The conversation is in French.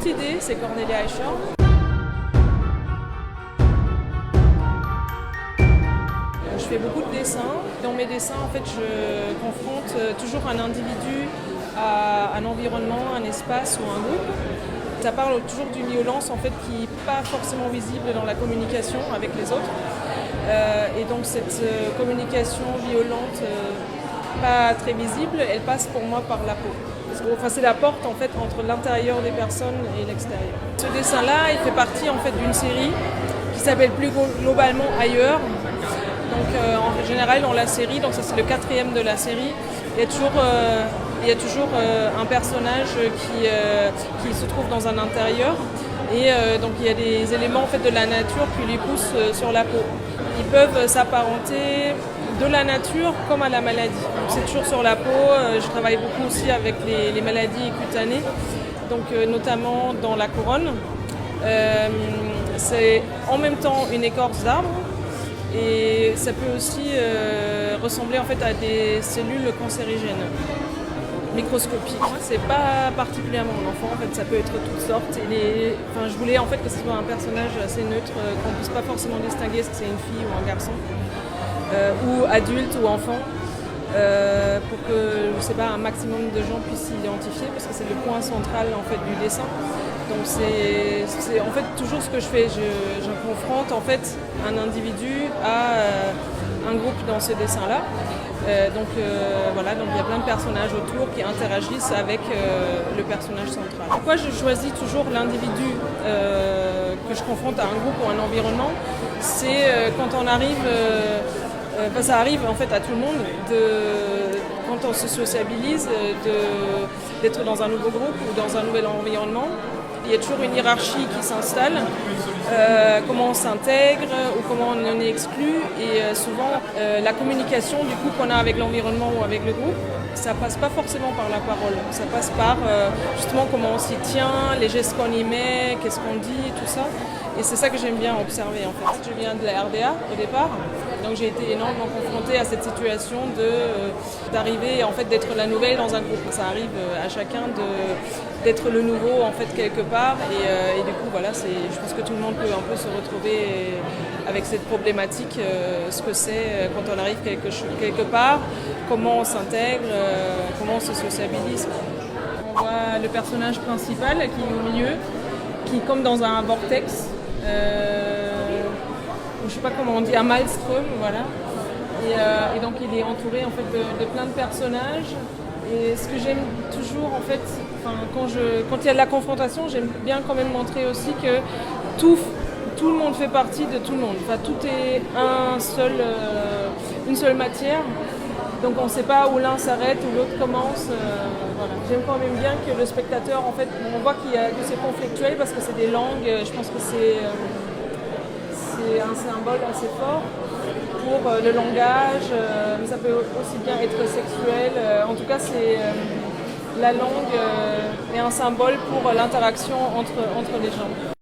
toute idée, c'est Cornelia Escher. Je fais beaucoup de dessins. Dans mes dessins, en fait, je confronte toujours un individu à un environnement, un espace ou un groupe. Ça parle toujours d'une violence en fait, qui n'est pas forcément visible dans la communication avec les autres. Et donc cette communication violente, pas très visible, elle passe pour moi par la peau. Enfin, c'est la porte en fait, entre l'intérieur des personnes et l'extérieur. Ce dessin-là, il fait partie en fait, d'une série qui s'appelle plus globalement Ailleurs. Donc, en général, dans la série, donc ça c'est le 4e de la série, il y a toujours un personnage qui se trouve dans un intérieur et donc il y a des éléments en fait, de la nature qui lui poussent sur la peau. Ils peuvent s'apparenter de la nature comme à la maladie. Donc, c'est toujours sur la peau. Je travaille beaucoup aussi avec les maladies cutanées, donc notamment dans la couronne. C'est en même temps une écorce d'arbre. Et ça peut aussi ressembler en fait à des cellules cancérigènes, microscopiques. C'est pas particulièrement un enfant, en fait, ça peut être toutes sortes. Je voulais en fait que ce soit un personnage assez neutre, qu'on ne puisse pas forcément distinguer si c'est une fille ou un garçon, ou adulte ou enfant, pour que un maximum de gens puissent s'identifier, parce que c'est le point central en fait, du dessin. Donc c'est en fait toujours ce que je fais, je confronte en fait un individu à un groupe dans ce dessin-là. Donc il y a plein de personnages autour qui interagissent avec le personnage central. Pourquoi je choisis toujours l'individu que je confronte à un groupe ou un environnement, c'est quand on arrive, ça arrive en fait à tout le monde, quand on se sociabilise, d'être dans un nouveau groupe ou dans un nouvel environnement. Il y a toujours une hiérarchie qui s'installe, comment on s'intègre ou comment on est exclu. Et souvent, la communication du coup qu'on a avec l'environnement ou avec le groupe, ça passe pas forcément par la parole. Ça passe par justement comment on s'y tient, les gestes qu'on y met, qu'est-ce qu'on dit, tout ça. Et c'est ça que j'aime bien observer en fait. Je viens de la RDA au départ, donc j'ai été énormément confrontée à cette situation d'arriver en fait d'être la nouvelle dans un groupe. Ça arrive à chacun d'être le nouveau en fait quelque part et du coup voilà, je pense que tout le monde peut un peu se retrouver avec cette problématique, ce que c'est quand on arrive quelque part, comment on s'intègre, comment on se sociabilise. On voit le personnage principal qui est au milieu, qui est comme dans un vortex. Je ne sais pas comment on dit, un maelstrom, voilà. Et donc il est entouré en fait de plein de personnages. Et ce que j'aime toujours en fait, quand il y a de la confrontation, j'aime bien quand même montrer aussi que tout le monde fait partie de tout le monde. Enfin, tout est une seule matière. Donc on ne sait pas où l'un s'arrête, où l'autre commence. Voilà. J'aime quand même bien que le spectateur, en fait, on voit que c'est conflictuel parce que c'est des langues. Je pense que c'est un symbole assez fort pour le langage, mais ça peut aussi bien être sexuel. En tout cas, la langue est un symbole pour l'interaction entre les gens.